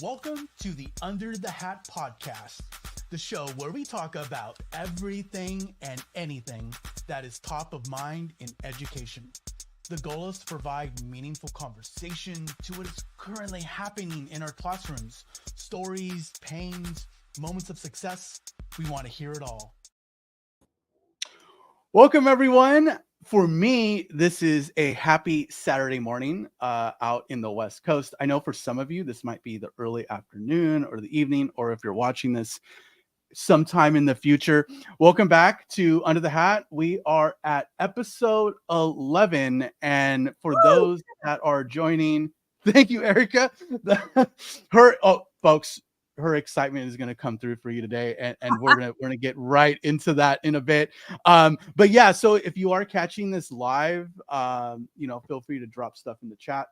Welcome to the Under the Hat podcast, the show where we talk about everything and anything that is top of mind in education. The goal is to provide meaningful conversation to what is currently happening in our classrooms. Stories, pains, moments of success. We want to hear it all. Welcome, everyone. For me, this is a happy Saturday morning out in the West Coast. I know for some of you, this might be the early afternoon or the evening, or if you're watching this sometime in the future. Welcome back to Under the Hat. We are at episode 11. And for those that are joining, thank you, Erika. Folks, her excitement is going to come through for you today, and we're gonna get right into that in a bit. But yeah, so if you are catching this live, feel free to drop stuff in the chat,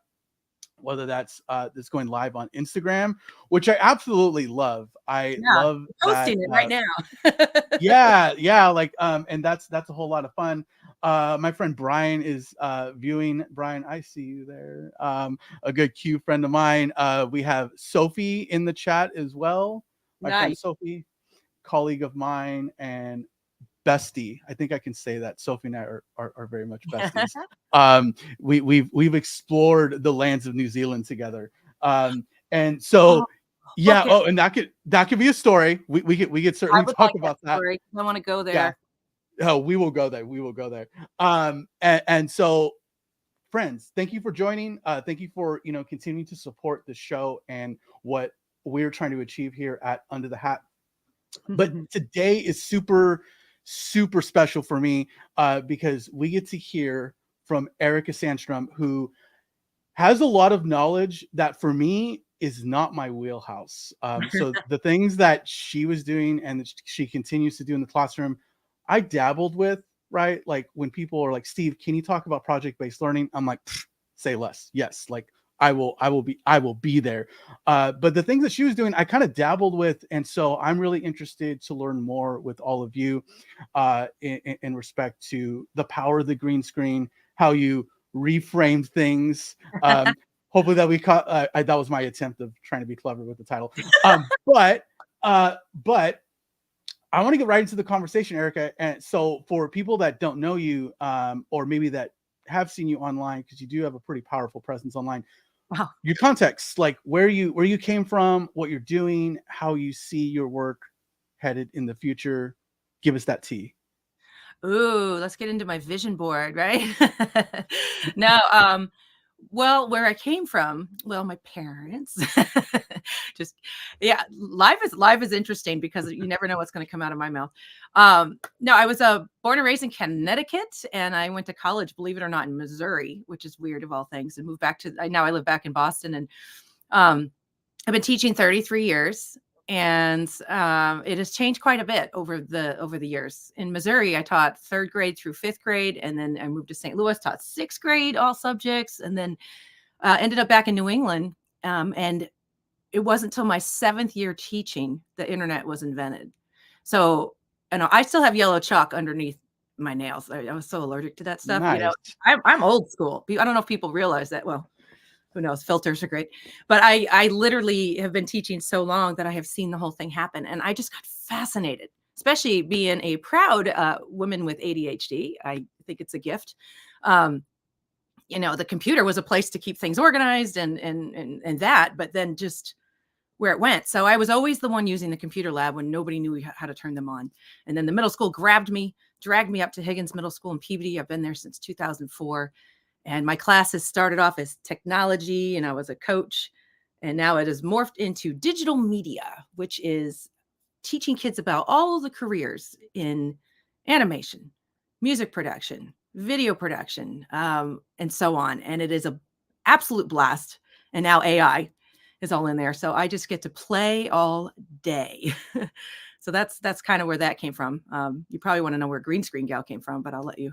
whether that's this going live on Instagram, which I absolutely love. I love posting it right now. And that's a whole lot of fun. My friend Brian is viewing. Brian, I see you there. A good Q friend of mine. We have Sophie in the chat as well. My friend Sophie, colleague of mine and bestie. I think I can say that Sophie and I are very much besties. We've explored the lands of New Zealand together. And so yeah. Okay. Oh, and that could be a story. We could certainly talk about that. Story. I want to go there. Yeah. Oh, we will go there. We will go there. And so, friends, thank you for joining. Thank you for continuing to support the show and what we're trying to achieve here at Under the Hat. But today is super special for me because we get to hear from Erika Sandstrom, who has a lot of knowledge that for me is not my wheelhouse. So the things that she was doing and that she continues to do in the classroom, I dabbled with, right? Like when people are like, Steve, can you talk about project-based learning? I'm like, say less. Yes. Like I will be there. But the things that she was doing, I kind of dabbled with. And so I'm really interested to learn more with all of you in respect to the power of the green screen, how you reframe things. Hopefully that we caught, that was my attempt of trying to be clever with the title. But I want to get right into the conversation, Erika. And so for people that don't know you, or maybe that have seen you online, because you do have a pretty powerful presence online. Wow. Your context, like where you came from, what you're doing, how you see your work headed in the future. Give us that tea. Ooh, let's get into my vision board, right? No, well, where I came from, well, my parents, life is interesting because you never know what's going to come out of my mouth. No, I was born and raised in Connecticut, and I went to college, believe it or not, in Missouri, which is weird of all things, and moved back now I live back in Boston, and I've been teaching 33 years. And it has changed quite a bit over the years. In Missouri, I taught 3rd grade through 5th grade, and then I moved to St. Louis, taught 6th grade, all subjects, and then ended up back in New England. And it wasn't until my 7th year teaching the internet was invented. So, I still have yellow chalk underneath my nails. I was so allergic to that stuff. Nice. I'm old school. I don't know if people realize that. Well, who knows? Filters are great. But I literally have been teaching so long that I have seen the whole thing happen. And I just got fascinated, especially being a proud woman with ADHD. I think it's a gift. The computer was a place to keep things organized and that, but then just where it went. So I was always the one using the computer lab when nobody knew how to turn them on. And then the middle school grabbed me, dragged me up to Higgins Middle School in Peabody. I've been there since 2004. And my classes started off as technology, and I was a coach. And now it has morphed into digital media, which is teaching kids about all the careers in animation, music production, video production, and so on. And it is an absolute blast. And now AI is all in there. So I just get to play all day. So that's kind of where that came from. You probably want to know where Green Screen Gal came from, but I'll let you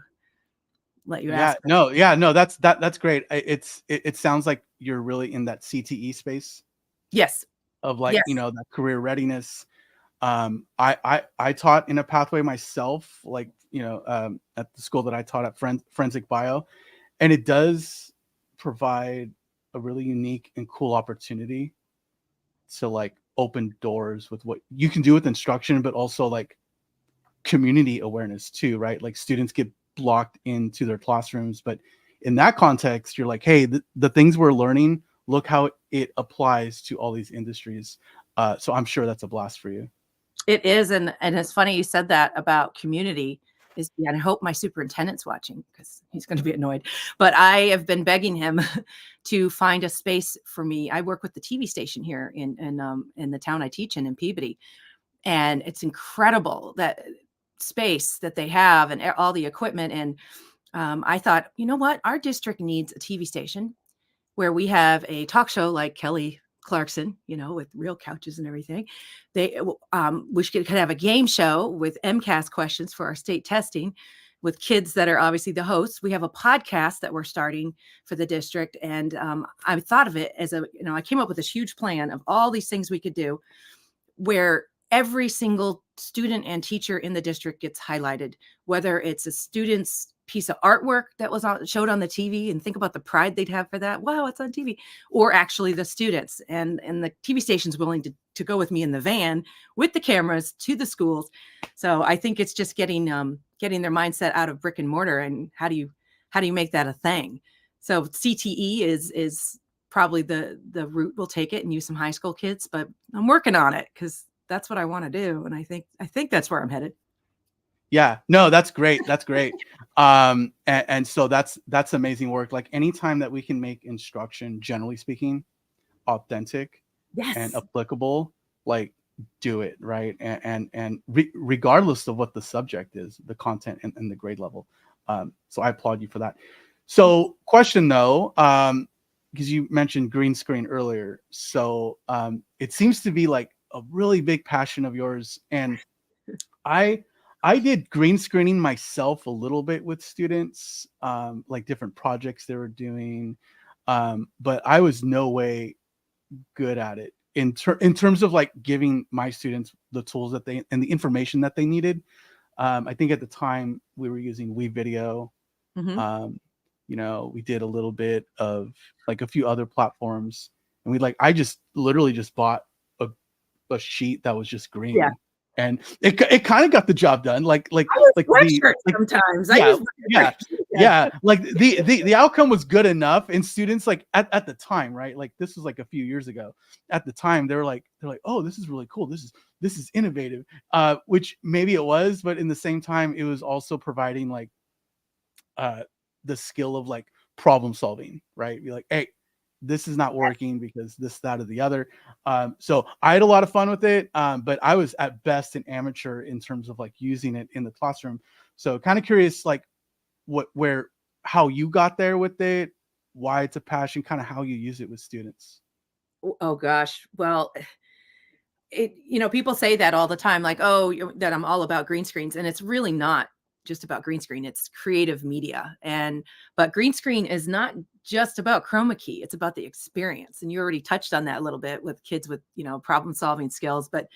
ask. That's great. It sounds like you're really in that CTE space. Yes. Of like, that career readiness. I taught in a pathway myself, like, at the school that I taught at Forensic Bio, and it does provide a really unique and cool opportunity to like open doors with what you can do with instruction, but also like community awareness too, right? Like students get blocked into their classrooms, but in that context, you're like, hey, the things we're learning, look how it applies to all these industries. So I'm sure that's a blast for you. It is, and it's funny you said that about community. And I hope my superintendent's watching because he's going to be annoyed. But I have been begging him to find a space for me. I work with the TV station here in the town I teach in Peabody, and it's incredible that space that they have and all the equipment. And I thought, you know what, our district needs a TV station where we have a talk show like Kelly Clarkson, with real couches and everything. We could have a game show with MCAS questions for our state testing with kids that are obviously the hosts. We have a podcast that we're starting for the district. And I thought of it as I came up with this huge plan of all these things we could do where every single student and teacher in the district gets highlighted, whether it's a student's piece of artwork that was showed on the TV, and think about the pride they'd have for that. Wow, it's on TV. Or actually the students, and the TV station's willing to go with me in the van with the cameras to the schools. So I think it's just getting their mindset out of brick and mortar, and how do you make that a thing? So CTE is probably the route we'll take it and use some high school kids, but I'm working on it because that's what I want to do, and I think that's where I'm headed. Yeah, no, that's great. That's great. And so that's amazing work. Like anytime that we can make instruction, generally speaking, authentic and applicable, like do it, right? And regardless of what the subject is, the content and the grade level. So I applaud you for that. So question though, because you mentioned green screen earlier. So it seems to be like a really big passion of yours. And I did green screening myself a little bit with students, like different projects they were doing. But I was no way good at it in terms of like giving my students the tools that and the information that they needed. I think at the time we were using WeVideo. Mm-hmm. We did a little bit of like a few other platforms, and I just literally just bought a sheet that was just green. Yeah. And it kind of got the job done. Sometimes. Yeah. Like the outcome was good enough, and students like at the time, right? Like this was like a few years ago. At the time, they're like, oh, this is really cool. This is innovative. Which maybe it was, but in the same time, it was also providing like the skill of like problem solving, right? Be like, hey, this is not working because this, that, or the other. So I had a lot of fun with it, but I was at best an amateur in terms of like using it in the classroom. So kind of curious, like how you got there with it, why it's a passion, kind of how you use it with students. Oh gosh. Well, people say that all the time, like, oh, that I'm all about green screens, and it's really not just about green screen. It's creative media. But green screen is not just about chroma key. It's about the experience. And you already touched on that a little bit with kids with, problem solving skills, but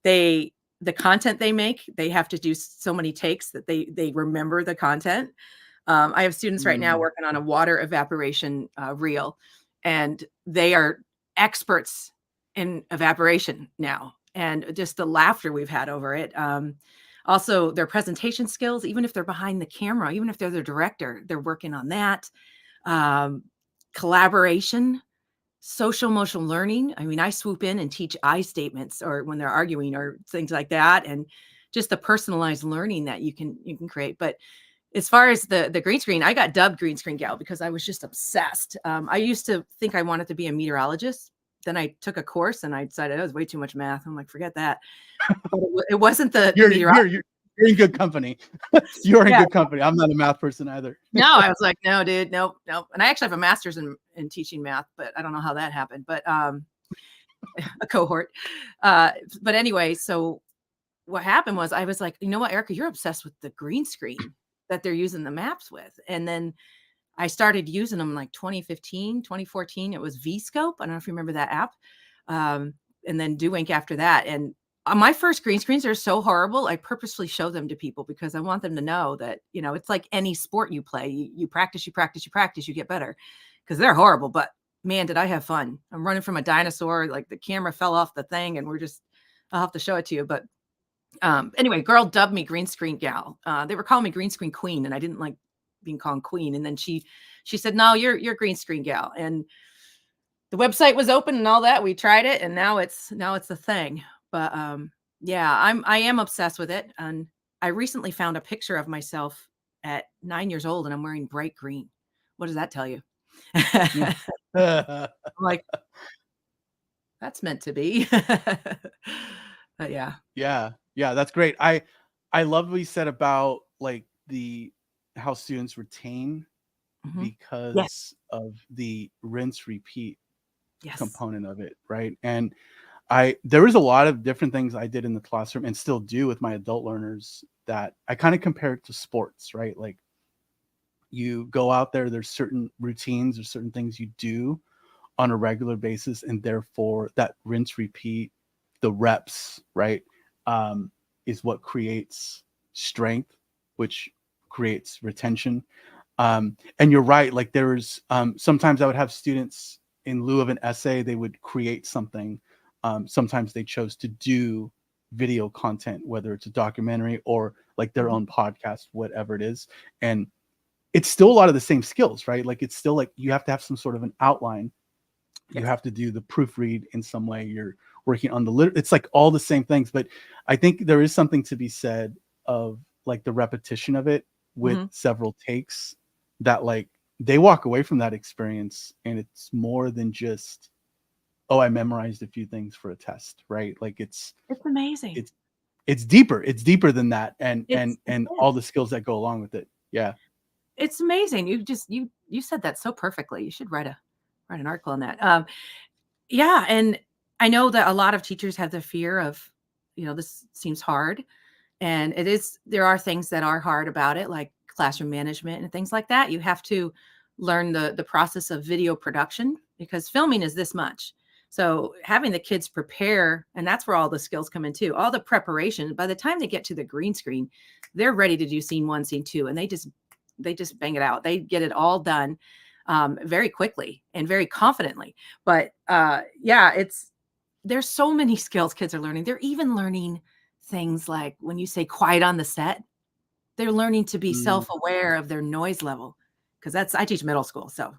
the content they make, they have to do so many takes that they remember the content. I have students right now working on a water evaporation reel, and they are experts in evaporation now, and just the laughter we've had over it. Also, their presentation skills, even if they're behind the camera, even if they're the director, they're working on that. Collaboration, social emotional learning. I mean, I swoop in and teach I statements, or when they're arguing or things like that, and just the personalized learning that you can create. But as far as the green screen, I got dubbed green screen gal because I was just obsessed. I used to think I wanted to be a meteorologist. Then I took a course and I decided it was way too much math. I'm like, forget that. But it wasn't you're in good company. You're in good company. I'm not a math person either. No, I was like, no, dude, no. And I actually have a master's in teaching math, but I don't know how that happened. But a cohort. But anyway, so what happened was I was like, you know what, Erika, you're obsessed with the green screen that they're using the maps with. And then I started using them like 2015, 2014. It was VScope. I don't know if you remember that app. And then DoWink after that. And my first green screens are so horrible. I purposely show them to people because I want them to know that, it's like any sport you play. You practice, you get better, because they're horrible. But man, did I have fun. I'm running from a dinosaur. Like the camera fell off the thing and I'll have to show it to you. But anyway, girl dubbed me green screen gal. They were calling me green screen queen and I didn't like being called queen. And then she said, no, you're green screen gal. And the website was open and all that. We tried it and now it's the thing. But yeah, I am obsessed with it. And I recently found a picture of myself at 9 years old and I'm wearing bright green. What does that tell you? I'm like, that's meant to be. But yeah. Yeah, yeah, that's great. I love what you said about like how students retain Mhm. Yes. because of the rinse repeat Yes. component of it, right? And there was a lot of different things I did in the classroom and still do with my adult learners that I kind of compare it to sports, right? Like you go out there, there's certain routines or certain things you do on a regular basis, and therefore that rinse repeat, the reps, right, is what creates strength, which creates retention. And you're right, like there's sometimes I would have students in lieu of an essay, they would create something. Sometimes they chose to do video content, whether it's a documentary or like their Mhm. own podcast, whatever it is. And it's still a lot of the same skills, right? Like it's still like you have to have some sort of an outline. You Yes. have to do the proofread in some way. You're working on it's like all the same things. But I think there is something to be said of like the repetition of it with Mhm. several takes that like they walk away from that experience and it's more than just, oh, I memorized a few things for a test, right? Like It's amazing. it's deeper. It's deeper than that, and It all is. the skills that go along with it. Yeah. It's amazing. You said that so perfectly. You should write an article on that. Yeah, and I know that a lot of teachers have the fear of, this seems hard, and there are things that are hard about it, like classroom management and things like that. You have to learn the process of video production because filming is this much. So having the kids prepare, and that's where all the skills come in too. All the preparation, by the time they get to the green screen, they're ready to do scene one, scene two, and they just bang it out. They get it all done very quickly and very confidently. But yeah, there's so many skills kids are learning. They're even learning things like when you say quiet on the set, they're learning to be Mm. self-aware of their noise level. Because I teach middle school, so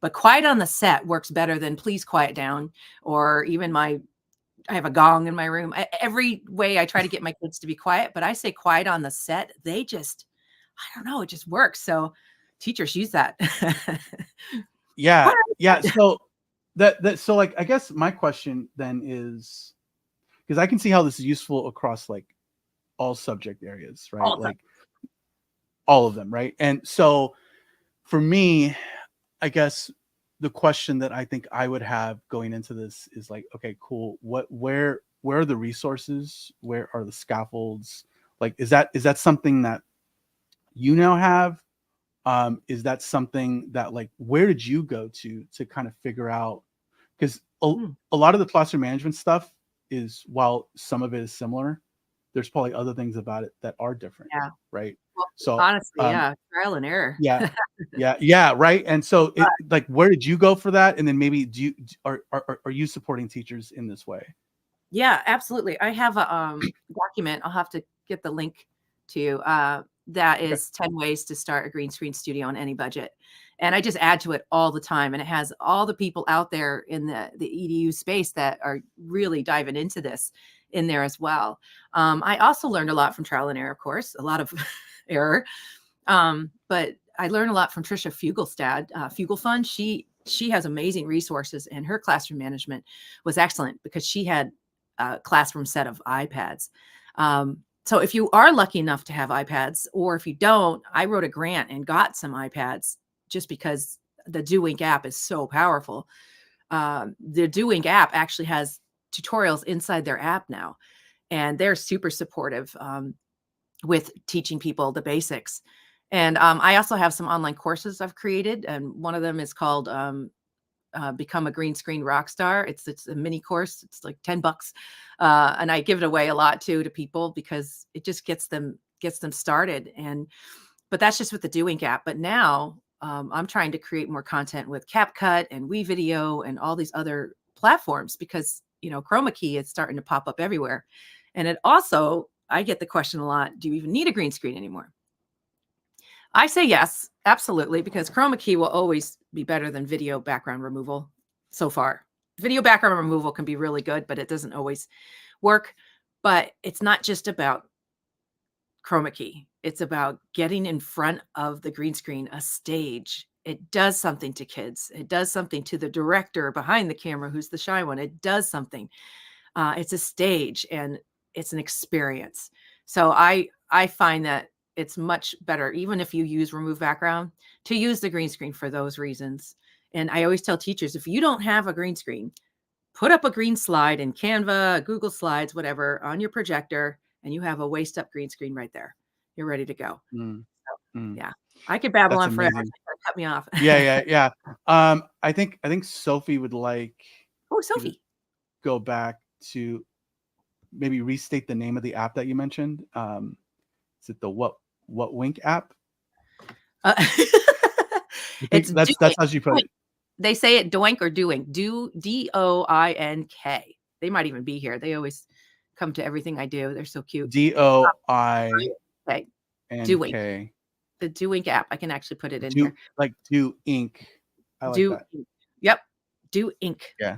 but quiet on the set works better than please quiet down, or even I have a gong in my room. Every way I try to get my kids to be quiet, but I say quiet on the set, I don't know, it just works. So teachers use that. Yeah. Quiet on Yeah. the set. So so like I guess my question then is, because I can see how this is useful across like all subject areas, right? All the time. Like all of them, right? And so for me, I guess the question that I think I would have going into this is like, okay, cool. Where are the resources? Where are the scaffolds? Like, is that something that you now have? Is that something that like where did you go to kind of figure out? Because Mm, a lot of the classroom management stuff is, while some of it is similar, there's probably other things about it that are different, yeah. right? Well, So honestly, yeah, trial and error. yeah, yeah, right. And so it like where did you go for that? And then maybe are you supporting teachers in this way? Yeah, absolutely. I have a document. I'll have to get the link to you. That Okay. is 10 ways to start a green screen studio on any budget. And I just add to it all the time. And it has all the people out there in the EDU space that are really diving into this in there as well. I also learned a lot from trial and error, of course, a lot of error. But I learned a lot from Trisha Fugelstad, Fugelfund. She has amazing resources, and her classroom management was excellent because she had a classroom set of iPads. So if you are lucky enough to have iPads, or if you don't, I wrote a grant and got some iPads just because the DoWink app is so powerful. The DoWink app actually has tutorials inside their app now, and they're super supportive with teaching people the basics. And I also have some online courses I've created, and one of them is called Become a Green Screen Rock Star. It's a mini course. It's like $10, and I give it away a lot too to people because it just gets them started. But that's just with the DoWink app. But now I'm trying to create more content with CapCut and WeVideo and all these other platforms because, chroma key is starting to pop up everywhere. And it also, I get the question a lot, do you even need a green screen anymore? I say yes, absolutely, because chroma key will always be better than video background removal so far. Video background removal can be really good, but it doesn't always work. But it's not just about chroma key. It's about getting in front of the green screen, a stage. It does something to kids. It does something to the director behind the camera, who's the shy one. It does something. It's a stage and it's an experience. So I find that it's much better, even if you use remove background, to use the green screen for those reasons. And I always tell teachers, if you don't have a green screen, put up a green slide in Canva, Google Slides, whatever, on your projector, and you have a waist up green screen right there. You're ready to go. Mm, So, mm. yeah, I could babble That's on forever. amazing. Cut me off. Yeah. I think Sophie would like Oh, you to Sophie. go back to maybe restate the name of the app that you mentioned. Is it the what Wink app? I think It's that's doing. how she put it. They say it doink or doing. DOINK. They might even be here. They always come to everything I do. They're so cute. DOINK. Okay. Doink. The Doink app. I can actually put it in here. Like Do Ink. I like that. Yep. Do Ink. Yeah.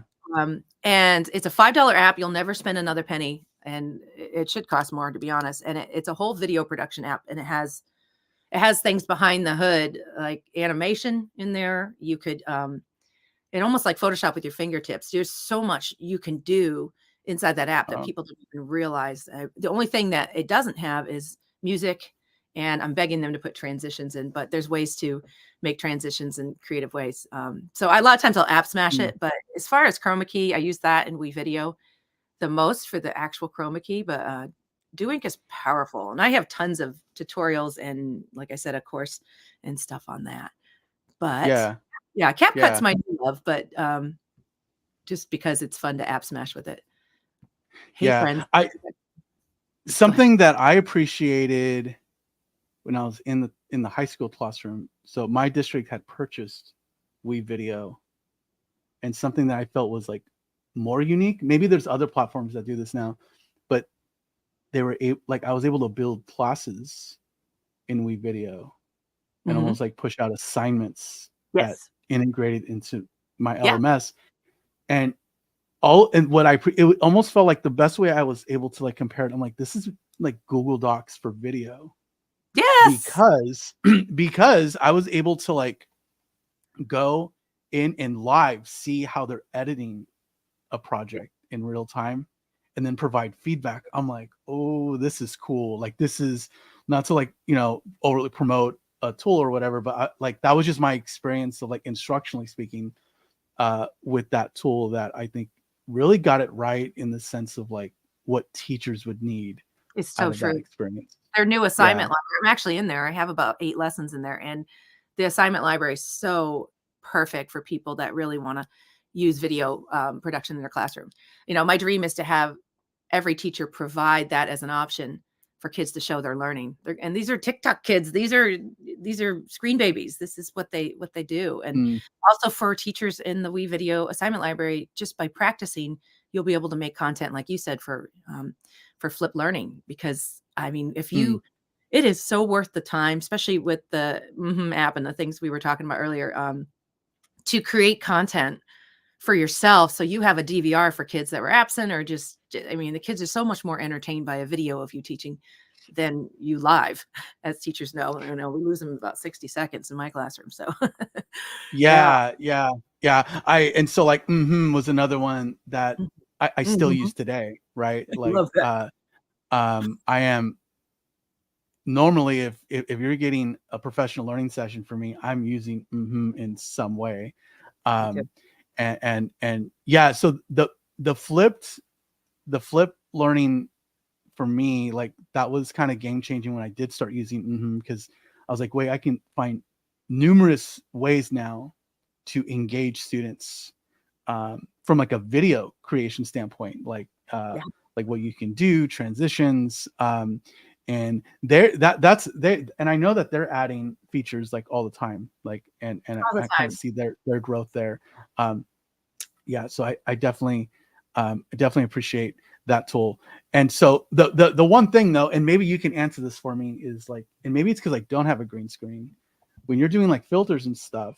And it's a $5 app. You'll never spend another penny. And it should cost more, to be honest. And it's a whole video production app. And it has things behind the hood, like animation in there. You could and almost like Photoshop with your fingertips. There's so much you can do inside that app that people don't even realize. The only thing that it doesn't have is music, and I'm begging them to put transitions in, but there's ways to make transitions in creative ways. So a lot of times I'll app smash it, but as far as chroma key, I use that in WeVideo the most for the actual chroma key, but Doink is powerful. And I have tons of tutorials and, like I said, a course and stuff on that. But yeah, CapCut's my new love, but just because it's fun to app smash with it. Hey, friends. Something that I appreciated when I was in the high school classroom. So my district had purchased WeVideo, and something that I felt was like more unique. Maybe there's other platforms that do this now, but they were I was able to build classes in WeVideo and almost like push out assignments that integrated into my LMS. And it almost felt like the best way I was able to like compare it. I'm like, this is like Google Docs for video. Yes. Because I was able to like go in and live see how they're editing a project in real time and then provide feedback. I'm like, oh, this is cool. Like, this is not to like, overly promote a tool or whatever, but that was just my experience of like instructionally speaking with that tool that I think really got it right in the sense of like what teachers would need. It's so true. That experience. Their new assignment library. I'm actually in there. I have about 8 lessons in there, and the assignment library is so perfect for people that really want to use video production in their classroom. My dream is to have every teacher provide that as an option for kids to show their learning. And these are TikTok kids. These are screen babies. This is what they do. And also for teachers in the WeVideo assignment library, just by practicing, you'll be able to make content, like you said, for flip learning. Because I mean, it is so worth the time, especially with the app and the things we were talking about earlier, to create content for yourself. So you have a DVR for kids that were absent, or the kids are so much more entertained by a video of you teaching than you live. As teachers know, we lose them in about 60 seconds in my classroom. So yeah. And so like, was another one that I still use today. Right. Like, love that. I am normally, if you're getting a professional learning session for me, I'm using in some way. And yeah, so the flipped learning for me, like that was kind of game changing when I did start using because I was like, wait, I can find numerous ways now to engage students from like a video creation standpoint, like what you can do, transitions, and and and I know that they're adding features like all the time, like and all the I kind of time. see their growth there. Um, yeah, so I definitely appreciate that tool. And so the one thing though, and maybe you can answer this for me, is like, and maybe it's because I don't have a green screen. When you're doing like filters and stuff,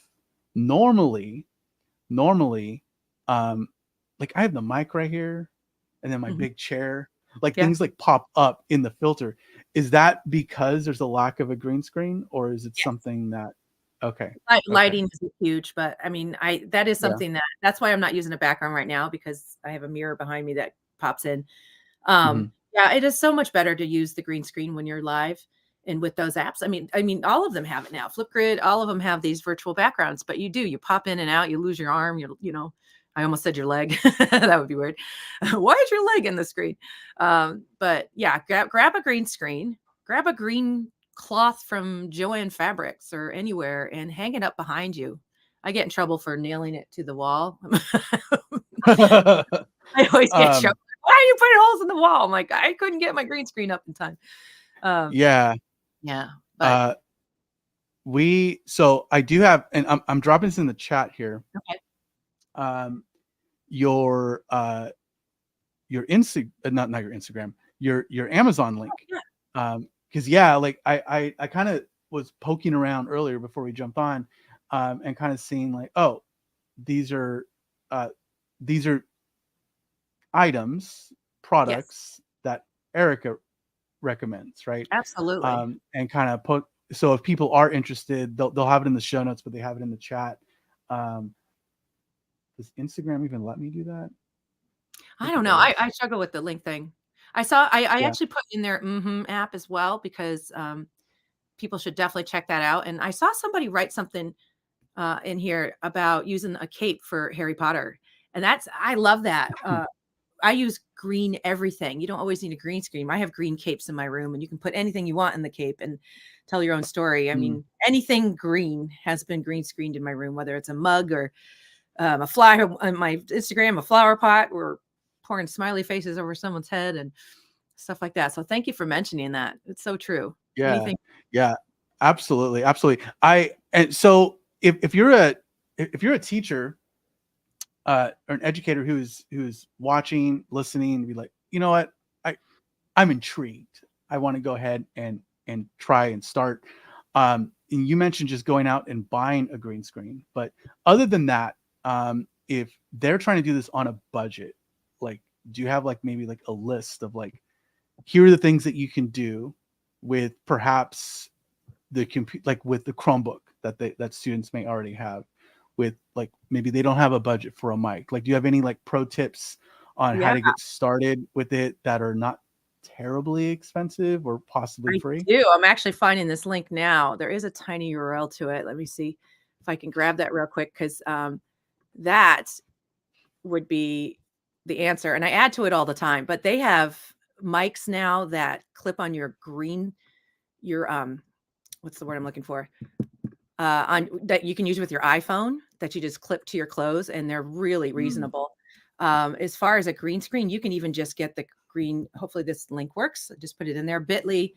normally, um, like I have the mic right here, and then my Mhm. big chair, like Yeah. things like pop up in the filter. Is that because there's a lack of a green screen, or is it Yes. something that? Okay, okay, Lighting is huge, but I mean, that is yeah, something that's why I'm not using a background right now because I have a mirror behind me that pops in. hmm Yeah, it is so much better to use the green screen when you're live and with those apps. I mean, all of them have it now. Flipgrid, all of them have these virtual backgrounds, but you pop in and out, you lose your arm, I almost said your leg. That would be weird. Why is your leg in the screen? But yeah, grab a green screen, grab a green cloth from Joann Fabrics or anywhere and hang it up behind you. I get in trouble for nailing it to the wall. I always get trouble. um, Why are you putting holes in the wall? I'm like, I couldn't get my green screen up in time. Um, yeah. yeah, but Uh, so I do have, and I'm dropping this in the chat here. okay. Um, your not your Instagram, your Amazon link. Yeah. Because yeah, like I kind of was poking around earlier before we jumped on, and kind of seeing like, oh, these are uh these are items, Yes, products that Erika recommends, right? absolutely. And kind of put, so if people are interested, they'll have it in the show notes, but they have it in the chat. Um, does Instagram even let me do that? I I think it don't know. I, does. I struggle with the link thing. I Yeah. actually put in their app as well because people should definitely check that out. And I saw somebody write something in here about using a cape for Harry Potter. And I love that. I use green everything. You don't always need a green screen. I have green capes in my room, and you can put anything you want in the cape and tell your own story. I Mm. mean, anything green has been green screened in my room, whether it's a mug or a flower on my Instagram, a flower pot, or pouring smiley faces over someone's head and stuff like that. So thank you for mentioning that. It's so true. Yeah. Anything. Yeah. Absolutely. Absolutely. And so if you're a teacher, or an educator who's watching, listening, be like, you know what, I'm intrigued. I want to go ahead and try and start. And you mentioned just going out and buying a green screen, but other than that, if they're trying to do this on a budget, like, do you have like maybe like a list of like, here are the things that you can do with perhaps the compute, like with the Chromebook that students may already have, with like maybe they don't have a budget for a mic. Like, do you have any like pro tips on how Yeah, to get started with it that are not terribly expensive or possibly I free? do. I'm actually finding this link now. There is a tiny URL to it. Let me see if I can grab that real quick because that would be the answer. And I add to it all the time, but they have mics now that clip on your what's the word I'm looking for? On that you can use with your iPhone that you just clip to your clothes, and they're really Mm. reasonable. As far as a green screen, you can even just get the green. Hopefully this link works. I just put it in there, bit.ly/,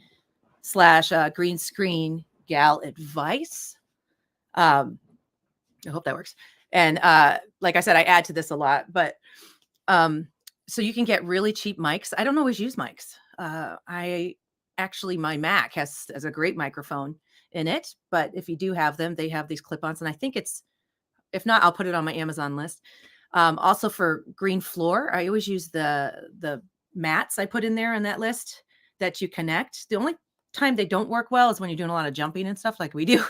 green screen gal advice. I hope that works. And like I said, I add to this a lot, but so you can get really cheap mics. I don't always use mics. My Mac has a great microphone in it, but if you do have them, they have these clip-ons, and I think if not, I'll put it on my Amazon list. Also for green floor, I always use the mats I put in there on that list that you connect. The only time they don't work well is when you're doing a lot of jumping and stuff like we do.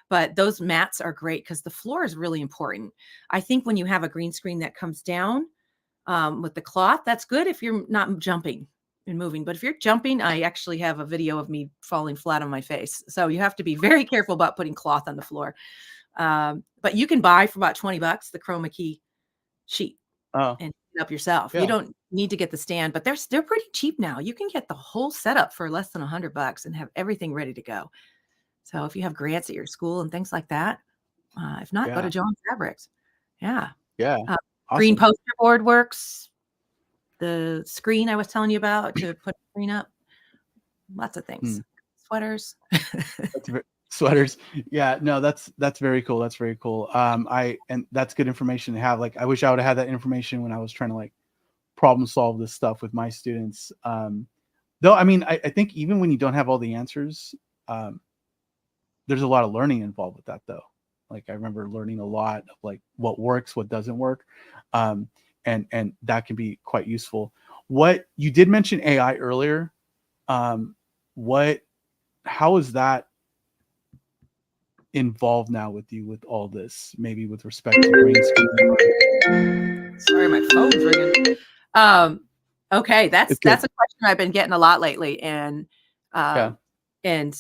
But those mats are great because the floor is really important. I think when you have a green screen that comes down with the cloth, that's good if you're not jumping and moving. But if you're jumping, I actually have a video of me falling flat on my face. So you have to be very careful about putting cloth on the floor. But you can buy for about $20 the chroma key sheet Oh, and put it up yourself. You yeah. don't need to get the stand, but they're pretty cheap now. You can get the whole setup for less than $100 and have everything ready to go. So if you have grants at your school and things like that, if not, go to Yeah. John Fabrics. Yeah. Yeah. Uh, green Awesome. poster board works. The screen I was telling you about to put a screen up lots of things, Hmm. sweaters. Sweaters. Yeah, no, that's very cool. That's very cool. And that's good information to have. Like, I wish I would have had that information when I was trying to like problem solve this stuff with my students. Though, I mean, I think even when you don't have all the answers, um, there's a lot of learning involved with that though. Like, I remember learning a lot of like what works, what doesn't work. Um, and that can be quite useful. What you did mention AI earlier. Um, what, how is that involved now with you with all this, maybe with respect to green screen? Sorry, my phone's ringing. Okay, It's that's good. a question I've been getting a lot lately, and Yeah. um, and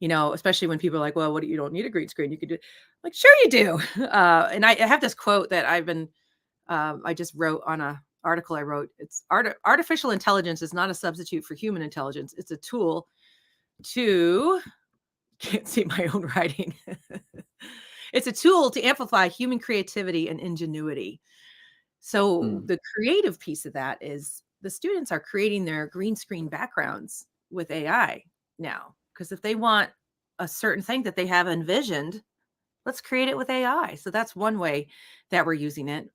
especially when people are like, "Well, what you don't need a green screen, you could do." Like, sure you do. And I have this quote that I just wrote on a article I wrote. It's artificial intelligence is not a substitute for human intelligence. It's a tool to can't see my own writing. It's a tool to amplify human creativity and ingenuity. So Mm, the creative piece of that is the students are creating their green screen backgrounds with AI now. Because if they want a certain thing that they have envisioned, let's create it with AI. So that's one way that we're using it.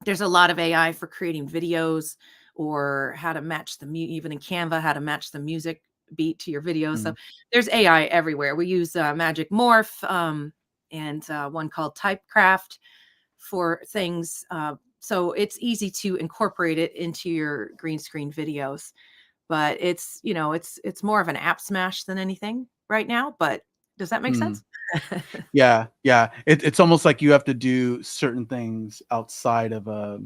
There's a lot of AI for creating videos or how to match even in Canva, how to match the music beat to your video. So mm, there's AI everywhere. We use Magic Morph and one called Typecraft for things. So it's easy to incorporate it into your green screen videos. But it's more of an app smash than anything right now. But does that make mm. sense? Yeah, yeah. It's almost like you have to do certain things outside of a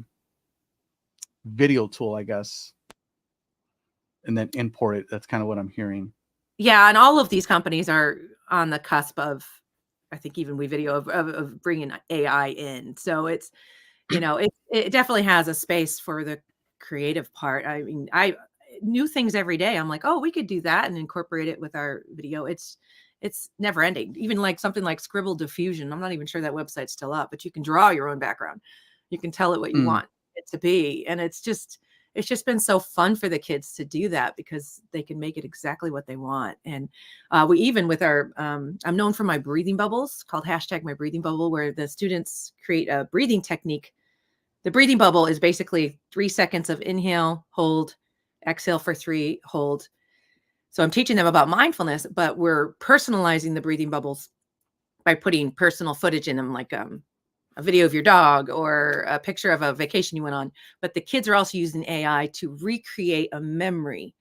video tool, I guess, and then import it. That's kind of what I'm hearing. Yeah, and all of these companies are on the cusp of, I think even WeVideo of bringing AI in. So it definitely has a space for the creative part. I mean, I new things every day. I'm like, oh, we could do that and incorporate it with our video. It's never ending. Even like something like Scribble Diffusion. I'm not even sure that website's still up, but you can draw your own background. You can tell it what you Mm, want it to be, and it's just been so fun for the kids to do that because they can make it exactly what they want. And we even with our I'm known for my breathing bubbles called #MyBreathingBubble, where the students create a breathing technique. The breathing bubble is basically 3 seconds of inhale, hold, exhale for 3, hold. So I'm teaching them about mindfulness, but we're personalizing the breathing bubbles by putting personal footage in them, like a video of your dog or a picture of a vacation you went on. But the kids are also using AI to recreate a memory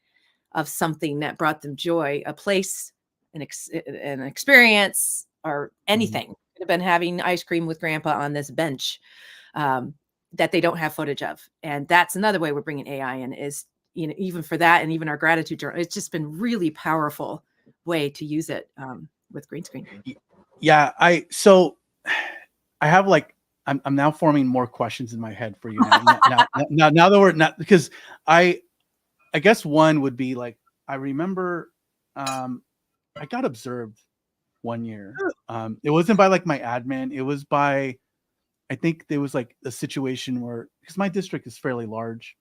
of something that brought them joy, a place, an experience, or mm. anything. Could have been having ice cream with grandpa on this bench um, that they don't have footage of. And that's another way we're bringing AI in is, even for that and even our gratitude journal. It's just been really powerful way to use it with green screen. Yeah, so I have like I'm now forming more questions in my head for you now. Now that we're not, because I I guess one would be like, I remember um I got observed one year. It wasn't by like my admin, it was by, I think there was like a situation where, because my district is fairly large,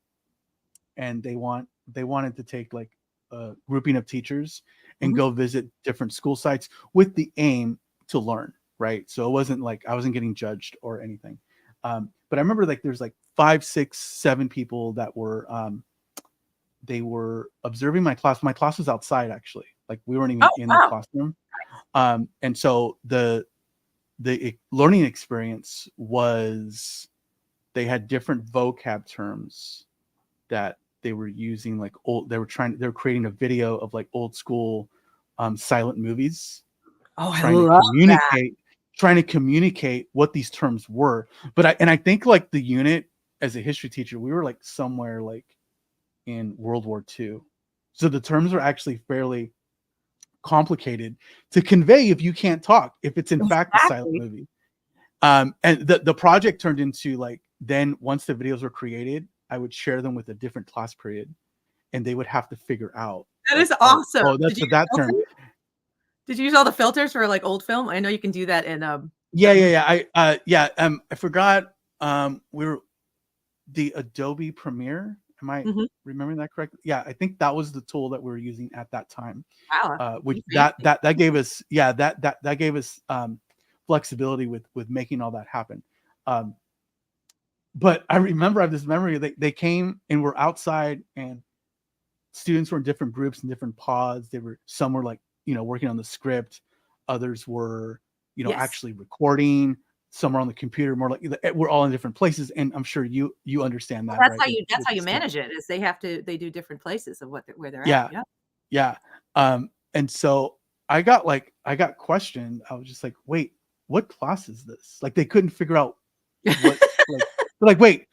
and they wanted to take like a grouping of teachers and Mhm. go visit different school sites with the aim to learn, right? So it wasn't like I wasn't getting judged or anything. But I remember like there's like 5, 6, 7 people that were they were observing my class. My class was outside actually. Like, we weren't even Oh, in the wow. classroom. And so the learning experience was, they had different vocab terms that they were using, like they were creating a video of like old school silent movies, Oh, I trying to love that. communicate trying to communicate what these terms were. But I think like the unit, as a history teacher, we were like somewhere like in World War II. So the terms are actually fairly complicated to convey if you can't talk, if it's in fact a silent Exactly. movie. And the project turned into like, then once the videos were created, I would share them with a different class period, and they would have to figure out That like, is oh, awesome. that's Did you what use that term. filters? Did you use all the filters for, like, old film? I know you can do that in, Yeah, some yeah, yeah. I forgot. We were the Adobe Premiere, Am I Mhm. remembering that correctly? Yeah, I think that was the tool that we were using at that time. Wow. Which You that fancy. that that gave us, yeah, that gave us flexibility with making all that happen. Um, but I remember I have this memory, they came and were outside, and students were in different groups and different pods. Some were like, working on the script, others were, Yes. actually recording, some are on the computer, more like we're all in different places. And I'm sure you understand Well, that, right? With that's how the you schedule. manage it, is they do different places of where they're at. Yeah. Yeah. Yeah. And so I got questioned. I was just like, wait, what class is this? Like they couldn't figure out what, like, they're like, wait,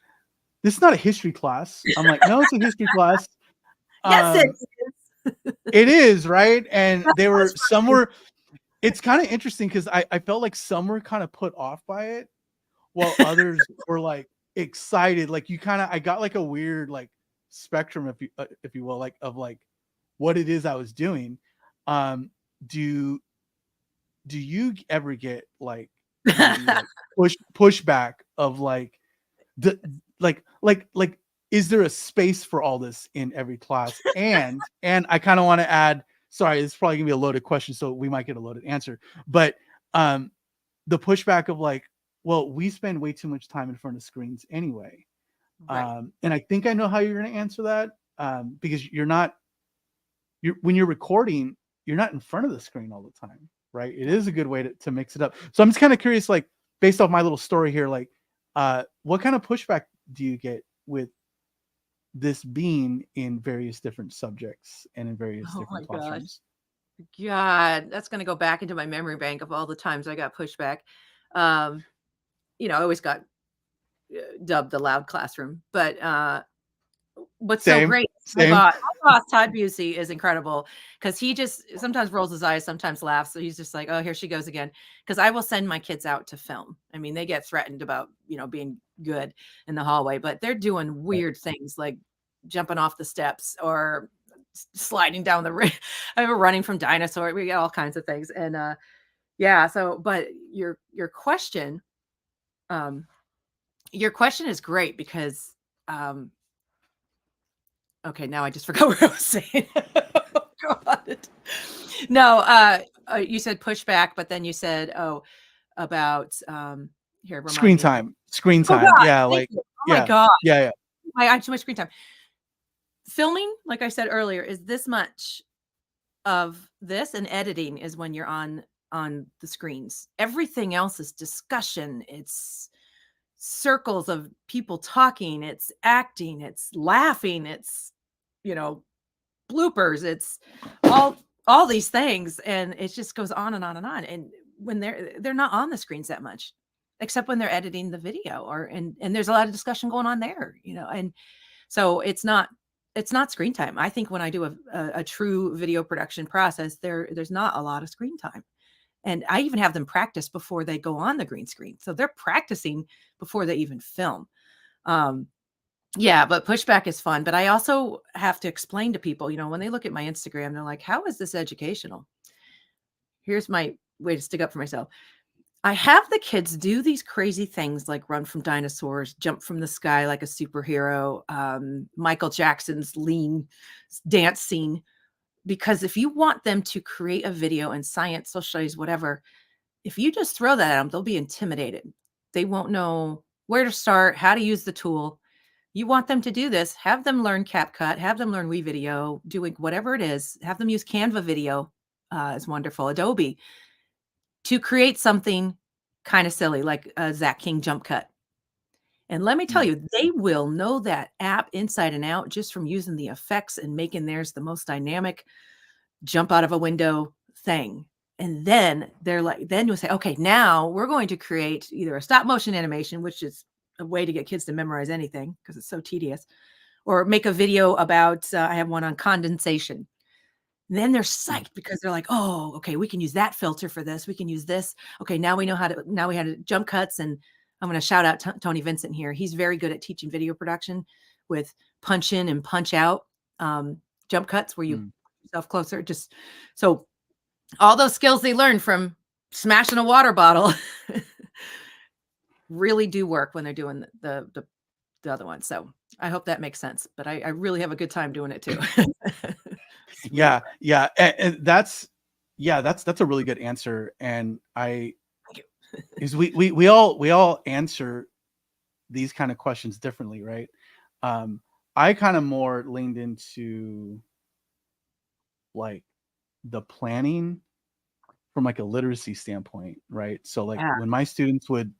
this is not a history class. I'm like, no, it's a history class. Yes, it Um, is. it is, right. And That's what's some funny. were, it's kind of interesting because I felt like some were kind of put off by it, while others were like excited. Like I got like a weird like spectrum, if you will, like of like what it is I was doing. Um, do you ever get like maybe like pushback of like the like is there a space for all this in every class? And I kind of want to add, sorry, it's probably gonna be a loaded question, so we might get a loaded answer, but um the pushback of like, well, we spend way too much time in front of screens anyway. Right. And I think I know how you're going to answer that, because when you're recording, you're not in front of the screen all the time, right? It is a good way to mix it up. So I'm just kind of curious, like based off my little story here, like what kind of pushback do you get with this being in various different subjects and in various Oh my different gosh. classrooms? God, that's gonna go back into my memory bank of all the times I got pushback. Um, I always got dubbed the loud classroom, but what's so Same, great, same. my boss, Todd Busey, is incredible because he just sometimes rolls his eyes, sometimes laughs. So he's just like, oh, here she goes again. Because I will send my kids out to film. I mean, they get threatened about, being good in the hallway, but they're doing Right. weird things like jumping off the steps or sliding down the ring. I remember running from dinosaur. We get all kinds of things. And yeah, so but um, your question is great because um okay, now I just forgot what I was saying. Oh, God. No, you said pushback, but then you said, oh, about, here, remind Screen me again. time, screen Oh, time. God, Yeah. thank Like, you. Oh my yeah. God. Yeah. Yeah. I have too much screen time. Filming, like I said earlier, is this much of this, and editing is when you're on the screens. Everything else is discussion. It's circles of people talking. It's acting. It's laughing. It's, you know, bloopers, it's all these things, and it just goes on and on and on. And when they're not on the screens that much, except when they're editing the video, or and there's a lot of discussion going on there, and so it's not screen time. I think when I do a true video production process, there's not a lot of screen time. And I even have them practice before they go on the green screen, so they're practicing before they even film. um yeah, but pushback is fun, but I also have to explain to people, when they look at my Instagram, they're like, "How is this educational?" Here's my way to stick up for myself. I have the kids do these crazy things like run from dinosaurs, jump from the sky like a superhero, Michael Jackson's lean dance scene, because if you want them to create a video in science, social studies, whatever, if you just throw that at them, they'll be intimidated. They won't know where to start, how to use the tool. You want them to do this, have them learn CapCut, have them learn WeVideo, doing whatever it is, have them use Canva video, is wonderful, Adobe, to create something kind of silly like a Zach King jump cut. And let me tell Mm. you, they will know that app inside and out just from using the effects and making theirs the most dynamic jump out of a window thing. And then then you'll say, okay, now we're going to create either a stop motion animation, which is a way to get kids to memorize anything because it's so tedious, or make a video about, I have one on condensation. Then they're Mm. psyched because they're like, oh, okay, we can use that filter for this. We can use this. Okay, now we had to jump cuts. And I'm going to shout out Tony Vincent here. He's very good at teaching video production with punch in and punch out jump cuts where you Mm. yourself closer. Just so all those skills they learned from smashing a water bottle really do work when they're doing the the other one. So I hope that makes sense. But I really have a good time doing it too. Really Yeah, fun. yeah, and that's a really good answer. And I Thank you. is we all answer these kind of questions differently, right? Um, I kind of more leaned into like the planning from like a literacy standpoint, right? So like Yeah. when my students would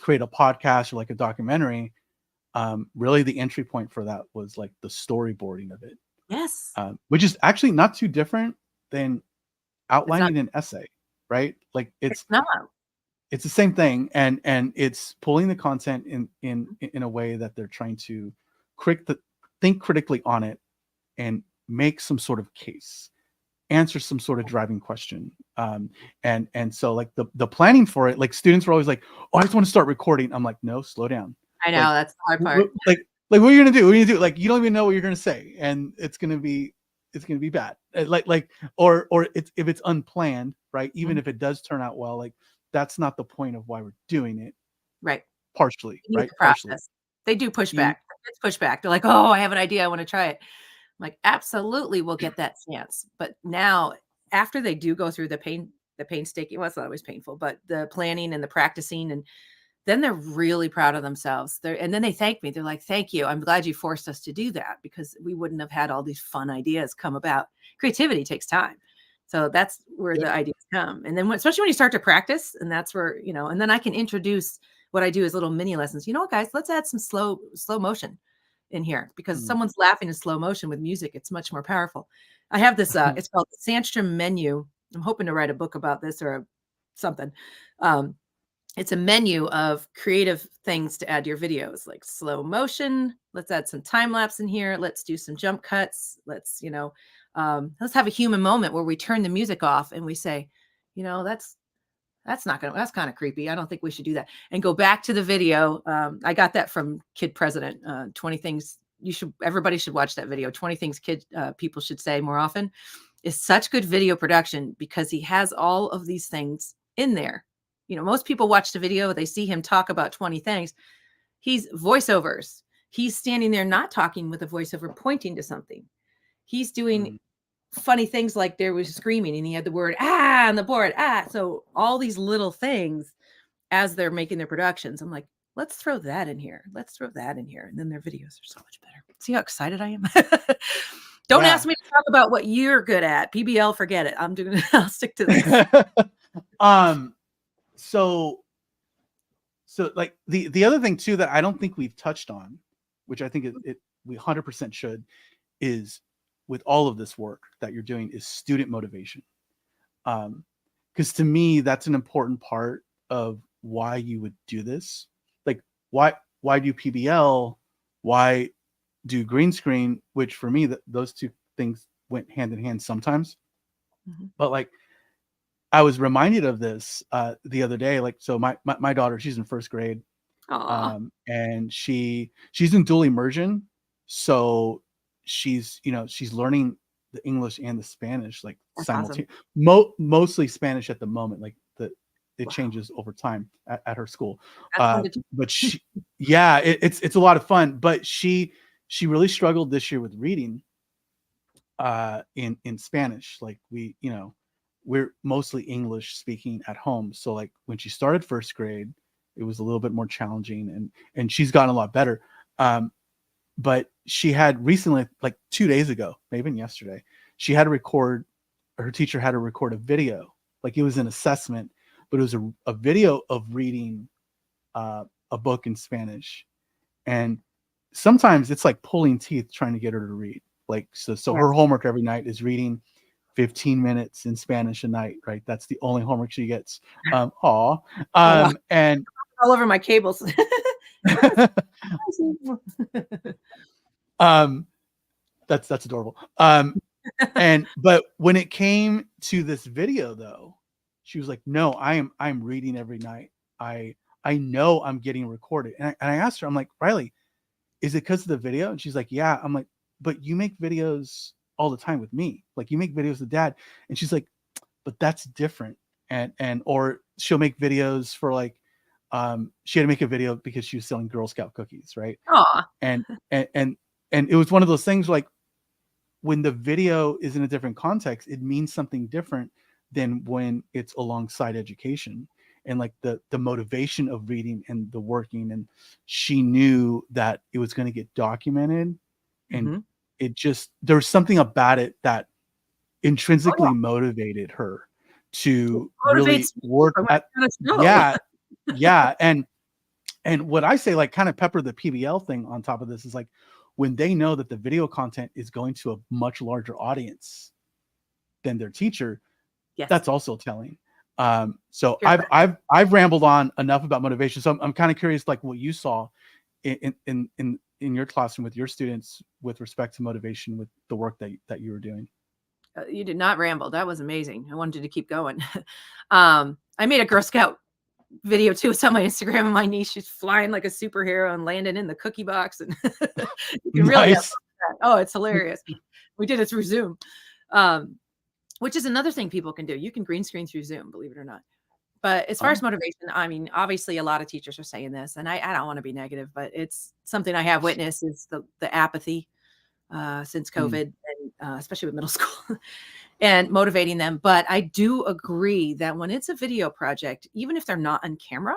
create a podcast or like a documentary, really the entry point for that was like the storyboarding of it, Yes. which is actually not too different than It's not. outlining an essay, right? Like It's not. it's the same thing, and it's pulling the content in a way that they're trying to think critically on it and make some sort of case, answer some sort of driving question. And so like the planning for it, like students were always like, oh, I just want to start recording. I'm like, no, slow down. I Like know that's the hard part. like what are you gonna do? What are you gonna do? Like you don't even know what you're gonna say, and it's gonna be bad. Or it's if it's unplanned, right? Even Mhm. if it does turn out well, like that's not the point of why we're doing it. Right. Partially, You need right? the Partially. process. They do push You, back. It's push back. They're like, "Oh, I have an idea. I want to try it." I'm like, "Absolutely, we'll get that chance." But now, after they do go through the painstaking, well, it's not always painful, but the planning and the practicing, and then they're really proud of themselves. And then they thank me. They're like, "Thank you. I'm glad you forced us to do that because we wouldn't have had all these fun ideas come about." Creativity takes time. So that's where yep. the ideas come. And then especially when you start to practice, and that's where, and then I can introduce what I do is little mini lessons. You know what, guys, let's add some slow motion in here because Mm. someone's laughing in slow motion with music. It's much more powerful. I have this, it's called the Sandstrom menu. I'm hoping to write a book about this or something. Um, it's a menu of creative things to add to your videos, like slow motion. Let's add some time lapse in here. Let's do some jump cuts. Let's have a human moment where we turn the music off and we say, that's kind of creepy. I don't think we should do that. And go back to the video. I got that from Kid President. 20 things everybody should watch that video. 20 things people should say more often. Is such good video production because he has all of these things in there. Most people watch the video, they see him talk about 20 things. He's voiceovers. He's standing there not talking with a voiceover pointing to something. He's doing Mm. funny things like there was screaming and he had the word on the board. So all these little things as they're making their productions, I'm like, let's throw that in here. Let's throw that in here. And then their videos are so much better. See how excited I am? Don't Yeah. ask me to talk about what you're good at. PBL, forget it. I'll stick to this. um so like the other thing too that I don't think we've touched on, which I think we 100% should, is with all of this work that you're doing is student motivation. Because to me that's an important part of why you would do this. Like why do PBL? Why do green screen? Which for me those two things went hand in hand sometimes. Mhm. But like I was reminded of this the other day. Like, so my daughter, she's in first grade, Aw, and she's in dual immersion, so she's learning the English and the Spanish like that's awesome. simultaneously. Mostly Spanish at the moment. Like it Wow. changes over time at her school. That's fun to do. But yeah, it's a lot of fun. But she really struggled this year with reading in Spanish. Like we're mostly English speaking at home. So like when she started first grade, it was a little bit more challenging, and she's gotten a lot better. But she had recently, like 2 days ago, maybe even yesterday, she had to record, her teacher had to record a video. Like it was an assessment, but it was a video of reading a book in Spanish. And sometimes it's like pulling teeth trying to get her to read. Like so her Yes. homework every night is reading 15 minutes in Spanish a night, right? That's the only homework she gets. Aw. Oh, wow. And All over my cables. um that's adorable. But when it came to this video though, she was like, no, I'm reading every night. I know I'm getting recorded. And I asked her, I'm like, Riley, is it because of the video? And she's like, yeah. I'm like, but you make videos all the time with me. Like you make videos with dad. And she's like, but that's different. Or she'll make videos for like she had to make a video because she was selling Girl Scout cookies, right? Aw. And and and and it was one of those things like when the video is in a different context, it means something different than when it's alongside education and like the motivation of reading and the working. And she knew that it was going to get documented, and Mm-hmm. it just there's something about it that Oh yeah, intrinsically motivated her it to really motivates me work for my at kind of show. yeah, yeah. And what I say, like kind of pepper the PBL thing on top of this is like when they know that the video content is going to a much larger audience than their teacher, Yes, that's also telling. So peer pressure. I've rambled on enough about motivation. So I'm kind of curious, like what you saw in your classroom with your students with respect to motivation with the work that you were doing. You did not ramble. That was amazing. I wanted you to keep going. I made a Girl Scout video too. It's on my Instagram, and my niece, she's flying like a superhero and landing in the cookie box, and you can really have Nice. fun with that. Oh, it's hilarious. We did it through Zoom, um, which is another thing people can do. You can green screen through Zoom, believe it or not. But as far as Oh, motivation, I mean, obviously a lot of teachers are saying this, and I don't want to be negative, but it's something I have witnessed is the apathy since mm, COVID, and especially with middle school, and motivating them. But I do agree that when it's a video project, even if they're not on camera,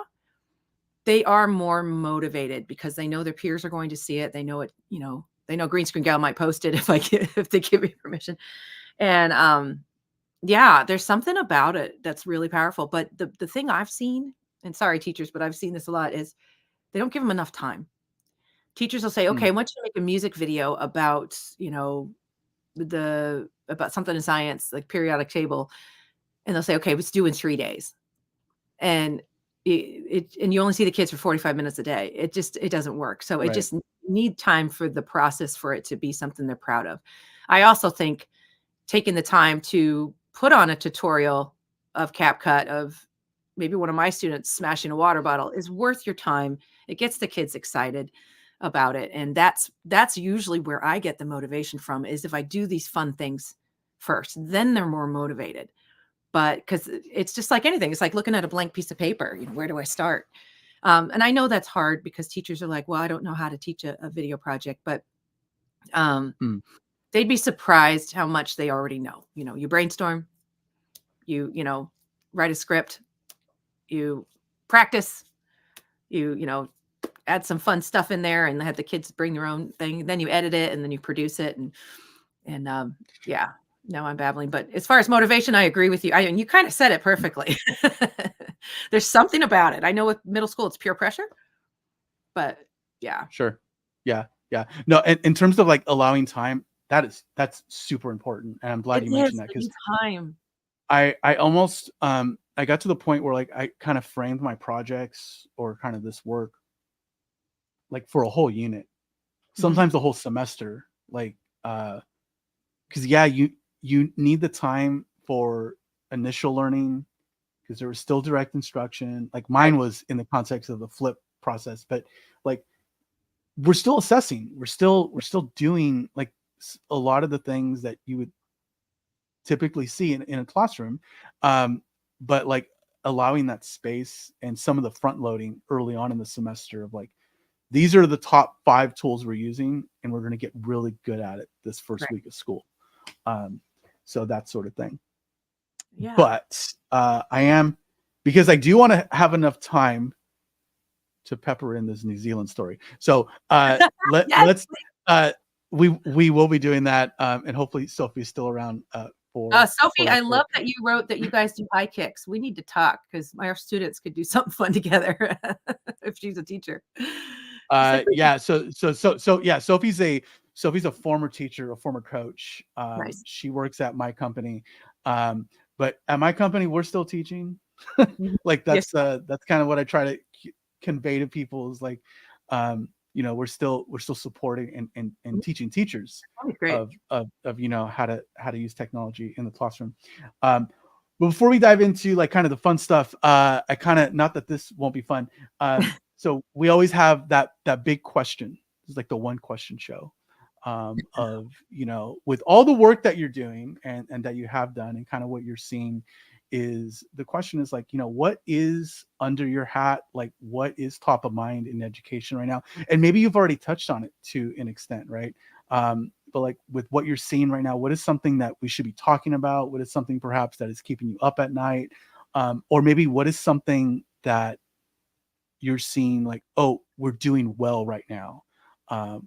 they are more motivated because they know their peers are going to see it. They know it, they know Green Screen Gal might post it if they give me permission. And yeah, there's something about it that's really powerful. But the thing I've seen, and sorry teachers, but I've seen this a lot, is they don't give them enough time. Teachers will say, mm, okay, I want you to make a music video about, about something in science, like periodic table. And they'll say, okay, let's do in 3 days. And and you only see the kids for 45 minutes a day. It doesn't work. So it right. just need time for the process for it to be something they're proud of. I also think taking the time to put on a tutorial of CapCut of maybe one of my students smashing a water bottle is worth your time. It gets the kids excited about it. And that's usually where I get the motivation from is if I do these fun things first, then they're more motivated. But because it's just like anything, it's like looking at a blank piece of paper. Where do I start? And I know that's hard because teachers are like, well, I don't know how to teach a video project, but um, Mm, they'd be surprised how much they already know. You brainstorm, you write a script, you practice, you add some fun stuff in there and have the kids bring their own thing. Then you edit it and then you produce it. And yeah, no, I'm babbling. But as far as motivation, I agree with you. And you kind of said it perfectly. There's something about it. I know with middle school, it's peer pressure, but yeah, sure. Yeah. Yeah. No, in terms of like allowing time, that's super important. And I'm glad it you mentioned is. that It because needs time. I almost I got to the point where like I kind of framed my projects or kind of this work like for a whole unit, Mhm. sometimes a whole semester, like because yeah, you need the time for initial learning because there was still direct instruction. Like Right. mine was in the context of the flip process, but like we're still assessing, we're still doing like a lot of the things that you would typically see in a classroom, but like allowing that space and some of the front loading early on in the semester of like these are the top 5 tools we're using and we're going to get really good at it this first Right. week of school. um, so that sort of thing. Yeah. But I am, because I do want to have enough time to pepper in this New Zealand story. So Yes. let's we will be doing that, and hopefully Sophie's still around for Sophie, I that love story. that you wrote that you guys do high kicks. We need to talk because our students could do something fun together if she's a teacher. She's like, "We Yeah. So yeah. Sophie's a former teacher, a former coach. nice." She works at my company, but at my company we're still teaching. Mhm. Like Yes. that's kind of what I try to convey to people is like, we're still supporting and teaching teachers Oh, great. of how to use technology in the classroom. Um, but before we dive into like kind of the fun stuff, I kind of, not that this won't be fun. So we always have that big question. It's like the one question show, of with all the work that you're doing and that you have done and kind of what you're seeing is the question is like, what is under your hat? Like, what is top of mind in education right now? And maybe you've already touched on it to an extent, right? But like with what you're seeing right now, what is something that we should be talking about? What is something perhaps that is keeping you up at night? Or maybe what is something that you're seeing like, oh, we're doing well right now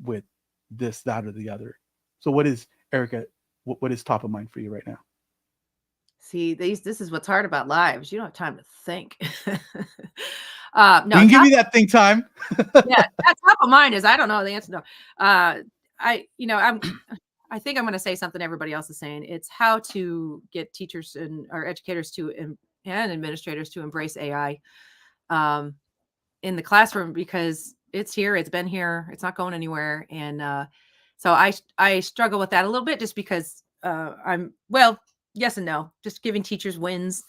with this, that, or the other. So what is, Erika, what is top of mind for you right now? See, this is what's hard about lives. You don't have time to think. We No, can give you that think time. yeah, that top of mind is I don't know the answer. No, I think I'm going to say something everybody else is saying. It's how to get teachers and or educators and administrators to embrace AI in the classroom, because it's here, it's been here, it's not going anywhere, and so I struggle with that a little bit, just because well, yes and no, just giving teachers wins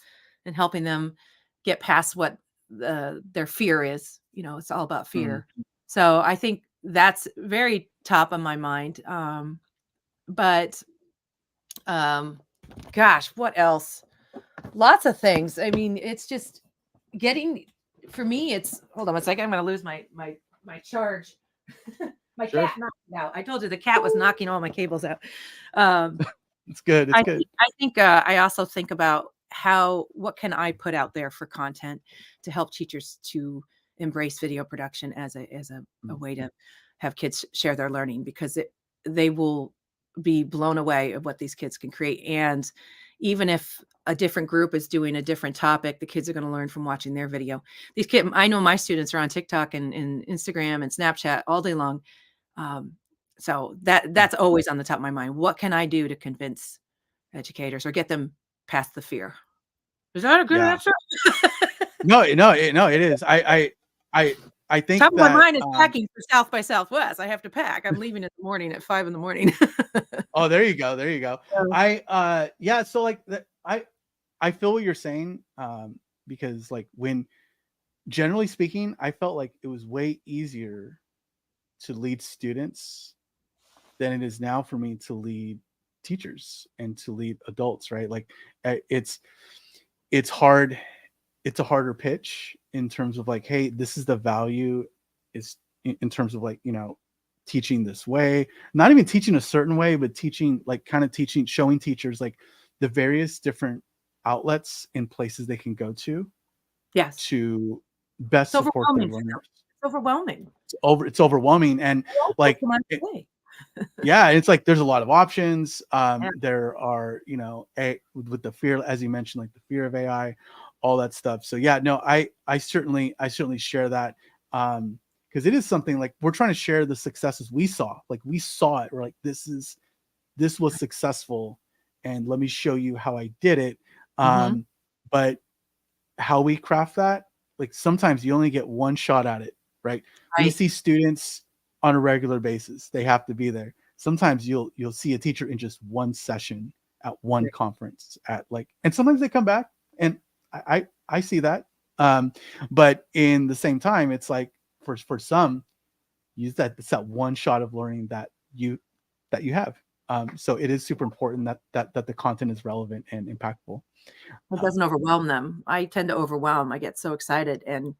and helping them get past what their fear is. It's all about Mm. fear. So I think that's very top of my mind. But gosh, what else? Lots of things. I mean, it's just getting, for me, it's, hold on one second, I'm going to lose my charge. My Sure. cat knocked it out. I told you the cat was knocking all my cables out. It's good. It's good. I think I also think about what can I put out there for content to help teachers to embrace video production as a way to have kids share their learning, because they will be blown away of what these kids can create. And even if a different group is doing a different topic, the kids are going to learn from watching their video. These kids, I know my students are on TikTok and Instagram and Snapchat all day long. So that's always on the top of my mind. What can I do to convince educators or get them past the fear? Is that a good answer? No, it is. I think top of my mind is that, packing for South by Southwest. I have to pack. I'm leaving in the morning at 5 a.m. oh, there you go. There you go. Yeah. So like I feel what you're saying. Because like generally speaking, I felt like it was way easier to lead students than it is now for me to lead teachers and to lead adults, right? Like it's hard. It's a harder pitch in terms of like, hey, this is the value is in terms of like, teaching this way, not even teaching a certain way, but teaching, like kind of teaching, showing teachers like the various different outlets and places they can go to. Yes. To best support their learners. It's overwhelming. It's overwhelming. And like, yeah, it's like there's a lot of options. There are, with the fear, as you mentioned, like the fear of AI, all that stuff. So yeah, no, I certainly share that. Because it is something like we're trying to share the successes we saw. Like we saw it. We're like, this was successful, and let me show you how I did it. But how we craft that, like sometimes you only get one shot at it, right? We see students on a regular basis. They have to be there. Sometimes you'll see a teacher in just one session at one conference and sometimes they come back, and I see that. But in the same time, it's like for some, it's that one shot of learning that you have. So it is super important that the content is relevant and impactful. It doesn't overwhelm them. I tend to overwhelm. I get so excited, and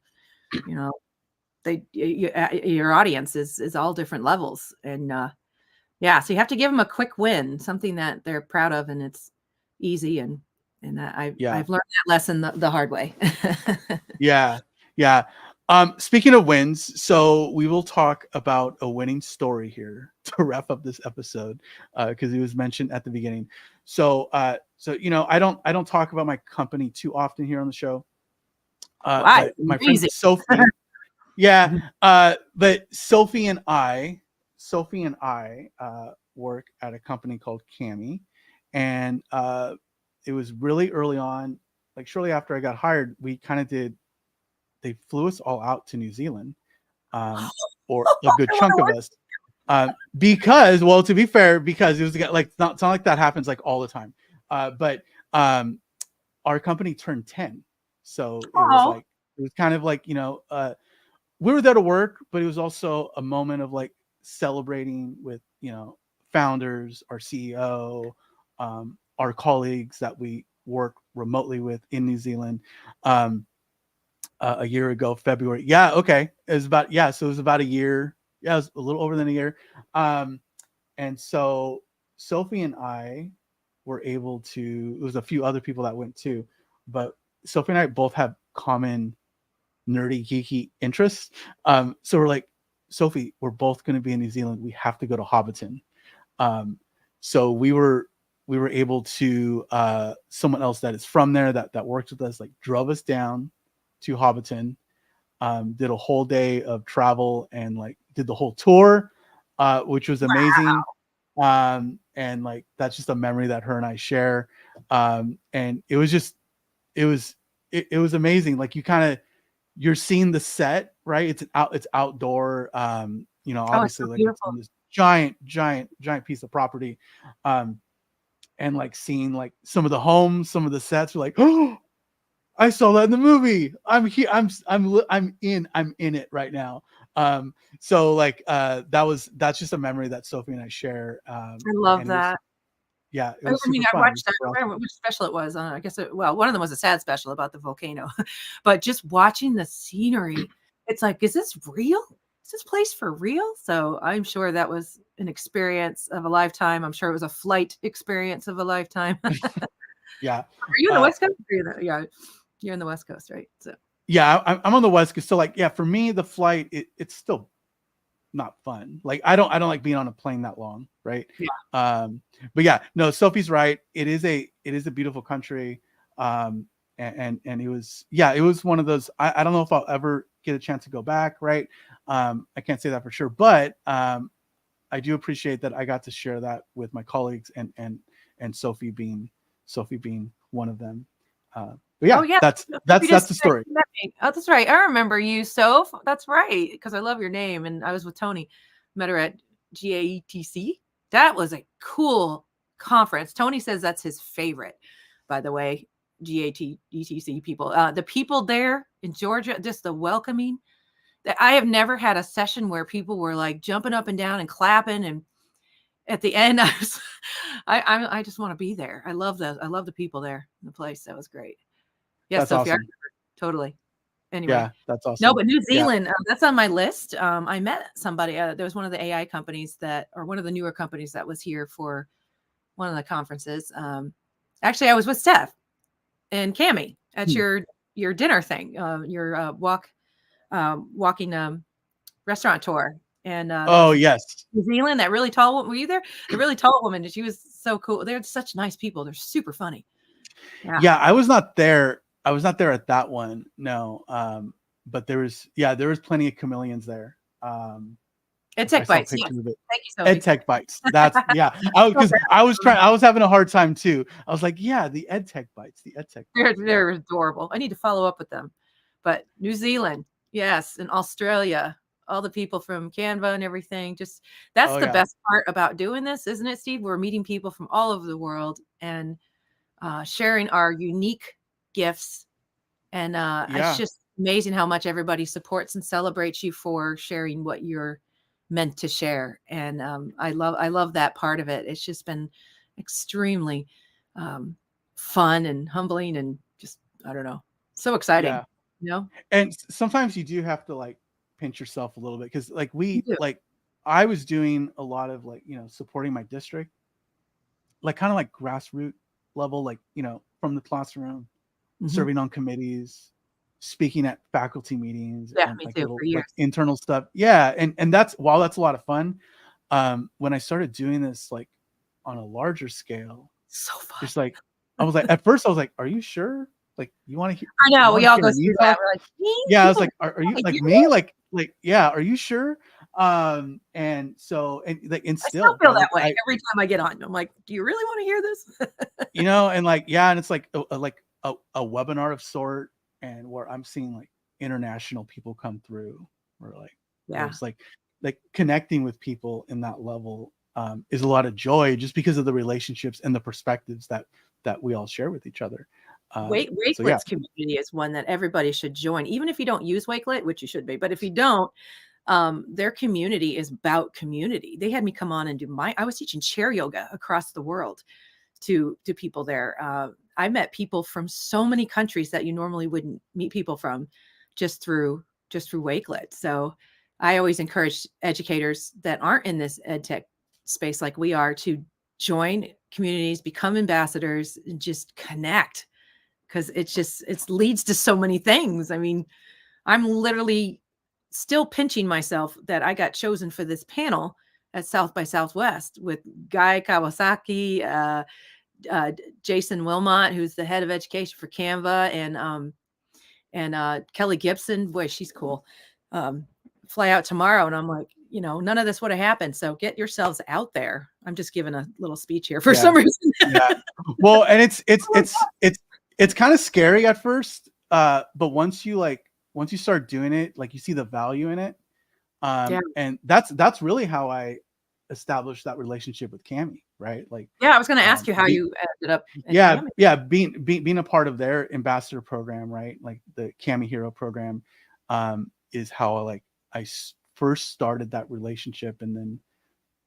your audience is all different levels, and so you have to give them a quick win, something that they're proud of, and it's easy, and I've learned that lesson the hard way. Yeah. Speaking of wins, so we will talk about a winning story here to wrap up this episode, because it was mentioned at the beginning. So I don't talk about my company too often here on the show. But my friend Sophie, but Sophie and I work at a company called Cami, and it was really early on, like shortly after I got hired, we kind of they flew us all out to New Zealand, or a good chunk of us, because, well, to be fair, because it was like, it's not like that happens like all the time, but our company turned 10, so it was kind of like, we were there to work, but it was also a moment of like celebrating with, founders, our CEO, our colleagues that we work remotely with in New Zealand a year ago, February. Yeah, okay. It was about so it was about a year. Yeah, it was a little over than a year. And so Sophie and I were able to. It was a few other people that went too, but Sophie and I both have common nerdy geeky interests. So we're like, Sophie, we're both going to be in New Zealand. We have to go to Hobbiton. So we were able to someone else that is from there that works with us, like drove us down to Hobbiton, did a whole day of travel and like did the whole tour, which was amazing. And like that's just a memory that her and I share. And it was just it was amazing. Like you're seeing the set, right? It's outdoor. Oh, it's Obviously so like it's beautiful. on this giant piece of property. And like seeing like some of the homes, some of the sets are like, oh, I saw that in the movie. I'm here. I'm in it right now. So like that's just a memory that Sophie and I share. I love And it was that. it I was mean, super I fun. It was watched that. super I awesome. forgot which special it was. I guess one of them was a sad special about the volcano, but just watching the scenery, it's like, is this real? Is this place for real? So I'm sure that was an experience of a lifetime. I'm sure it was a flight experience of a lifetime. Are Yeah. you in the Uh, West Coast? Yeah, you're in the West Coast, right? So yeah, I'm on the West Coast. So like, yeah, for me, the flight, it's still not fun. Like I don't like being on a plane that long, right? yeah. But yeah, no, Sophie's right. It is a beautiful country. And it was one of those. I don't know if I'll ever get a chance to go back, right? I can't say that for sure, but I do appreciate that I got to share that with my colleagues and Sophie being one of them. But Oh yeah, yeah. that's You that's just that's the said story. you met me. Oh, that's right. I remember you, Soph. That's right, because I love your name. And I was with Tony. Met her at GAETC. That was a cool conference. Tony says that's his favorite, by the way. GAETC people. The people there in Georgia, just the welcoming. I have never had a session where people were like jumping up and down and clapping. And at the end, I just want to be there. I love those. I love the people there in the place. That was great. Yes, That's Sophie, I awesome. remember. Totally. Anyway, Yeah, that's no, awesome. but New Yeah. Zealand, that's on my list. I met somebody. There was one of the AI companies or one of the newer companies that was here for one of the conferences. Actually, I was with Steph and Cami at Hmm. your dinner thing, your walking restaurant tour, and there Oh was yes. New Zealand, that really tall woman. Were you there? The really tall woman, and she was so cool. They're such nice people. They're super funny. Yeah. Yeah, I was not there. I was not there at that one. No. But there was plenty of chameleons there. And I Tech saw Bites. Yes. pictures of it. Thank you, Ed Sophie. Tech bites. That's yeah. So Because bad. I was having a hard time too. I was like, yeah, the Ed Tech bites, the Ed Tech bites. Yeah. They're adorable. I need to follow up with them. But New Zealand, yes, and Australia, all the people from Canva and everything. Just that's Oh the yeah. best part about doing this, isn't it, Steve? We're meeting people from all over the world and sharing our unique gifts. And it's Yeah. just amazing how much everybody supports and celebrates you for sharing what you're meant to share. And I love that part of it. It's just been extremely um, fun and humbling and just, I don't know, so exciting, Yeah. you know? And sometimes you do have to like pinch yourself a little bit because You do. I was doing a lot of like, supporting my district, like kind of like grassroots level, like, from the classroom, Mhm. serving on committees, speaking at faculty meetings Yeah, and me like too, little for like years. internal stuff. Yeah. And that's while that's a lot of fun. When I started doing this like on a larger scale, So fun. it's like I was like at first I was like, are you sure? Like I you know, we want to all hear go me through that. talk? We're like, "Me? Yeah, I was People like, are you wanna like hear me? this?" Yeah, are you sure? And so and I still still, feel right? that Like way every time I get on. I'm like, "Do you really wanna hear this?" and like yeah, and it's like a webinar of sort, and where I'm seeing like international people come through, or like where Yeah. it's like connecting with people in that level is a lot of joy just because of the relationships and the perspectives that we all share with each other. So yeah, Wakelet's community is one that everybody should join, even if you don't use Wakelet, which you should be. But if you don't, their community is about community. They had me come on and I was teaching chair yoga across the world to people there. I met people from so many countries that you normally wouldn't meet people from just through Wakelet. So I always encourage educators that aren't in this ed tech space like we are to join communities, become ambassadors, and just connect, because it leads to so many things. I mean, I'm literally still pinching myself that I got chosen for this panel at South by Southwest with Guy Kawasaki, Jason Wilmot, who's the head of education for Canva, and Kelly Gibson. Boy, she's cool. Fly out tomorrow, and I'm like, none of this would have happened. So get yourselves out there. I'm just giving a little speech here for some reason. Yeah. Well, and it's kind of scary at first, but once you start doing it, like you see the value in it. And that's really how I established that relationship with Cami, right? Like, I was going to ask you how you ended up. Being a part of their ambassador program, right? Like the Cami Hero program, is how I first started that relationship, and then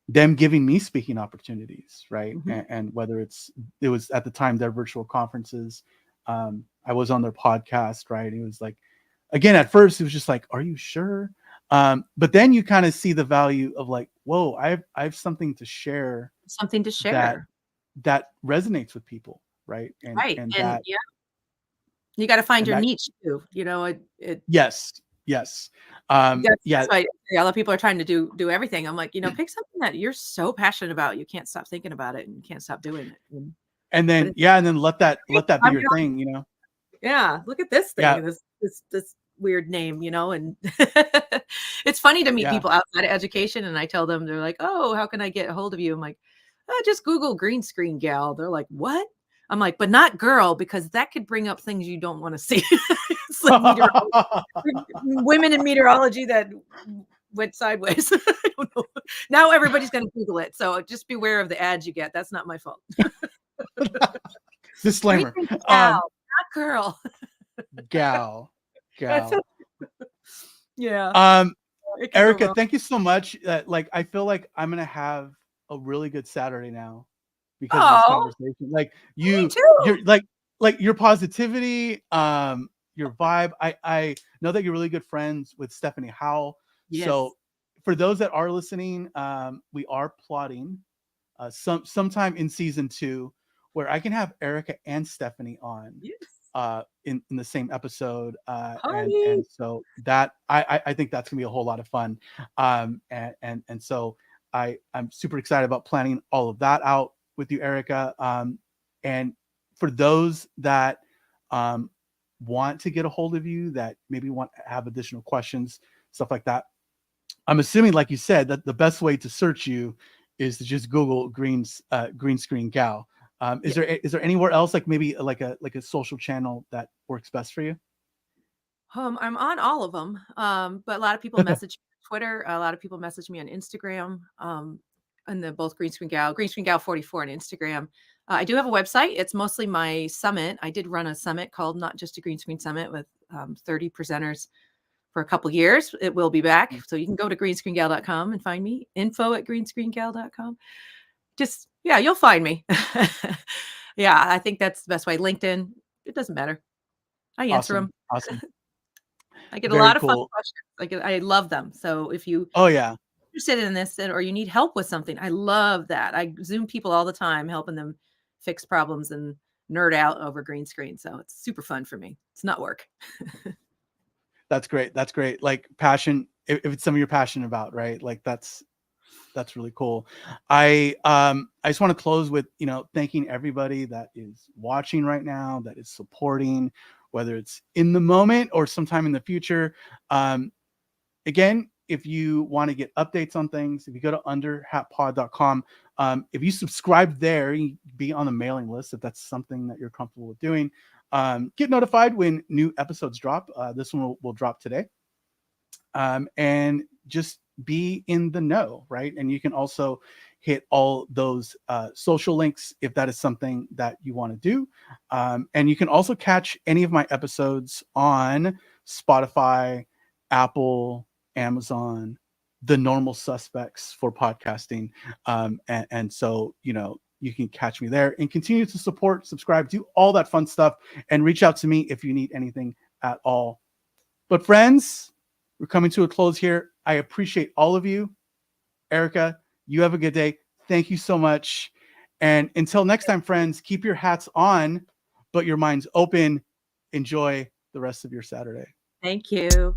them giving me speaking opportunities, right? Mm-hmm. And whether it was at the time their virtual conferences, I was on their podcast, right? It was like, again, at first it was just like, are you sure? But then you kind of see the value of like, whoa, I have something to share. Something to share that resonates with people, right? And that, you got to find your niche too. Yes. That's why a lot of people are trying to do everything. I'm like, pick something that you're so passionate about, you can't stop thinking about it and you can't stop doing it. And then let that be your thing, Yeah, look at this thing, this weird name, and it's funny to meet people outside of education, and I tell them, they're like, oh, how can I get a hold of you? I'm like, just Google green screen gal. They're like, what? I'm like, but not girl, because that could bring up things you don't want to see. It's like women in meteorology that went sideways. I don't know. Now everybody's going to Google it, so just beware of the ads you get. That's not my fault. Disclaimer. Gal, not girl. Gal. Yeah. Erika, thank you so much. I feel like I'm gonna have a really good Saturday now because of this conversation. Like you're like your positivity, your vibe. I know that you're really good friends with Stephanie Howell. Yes. So for those that are listening, we are plotting sometime in season 2 where I can have Erika and Stephanie on. Yes. In the same episode, and so that I think that's gonna be a whole lot of fun, and so I'm super excited about planning all of that out with you, Erika. And for those that want to get a hold of you, that maybe want to have additional questions, stuff like that, I'm assuming, like you said, that the best way to search you is to just Google green screen gal. Is there anywhere else, like maybe like a social channel that works best for you? I'm on all of them, but a lot of people message me on Twitter. A lot of people message me on Instagram, and the both Green Screen Gal 44 on Instagram. I do have a website. It's mostly my summit. I did run a summit called Not Just a Green Screen Summit with 30 presenters for a couple years. It will be back, so you can go to greenscreengal.com and find me. info@greenscreengal.com. Just you'll find me. I think that's the best way. LinkedIn, it doesn't matter. I answer them. Awesome. I get a lot of fun questions. I love them. So if you interested in this, or you need help with something, I love that. I Zoom people all the time, helping them fix problems and nerd out over green screen. So it's super fun for me. It's not work. That's great. Like passion, if it's something you're passionate about, right? Like that's really cool. I just want to close with, thanking everybody that is watching right now, that is supporting, whether it's in the moment or sometime in the future. Again, if you want to get updates on things, if you go to underhatpod.com, if you subscribe there, you be on the mailing list if that's something that you're comfortable with doing. Get notified when new episodes drop. This one will drop today. And just be in the know, right? And you can also hit all those social links if that is something that you want to do. And you can also catch any of my episodes on Spotify, Apple, Amazon, the normal suspects for podcasting. And so, you can catch me there, and continue to support, subscribe, do all that fun stuff, and reach out to me if you need anything at all. But friends, we're coming to a close here. I appreciate all of you. Erika, you have a good day. Thank you so much. And until next time, friends, keep your hats on, but your minds open. Enjoy the rest of your Saturday. Thank you.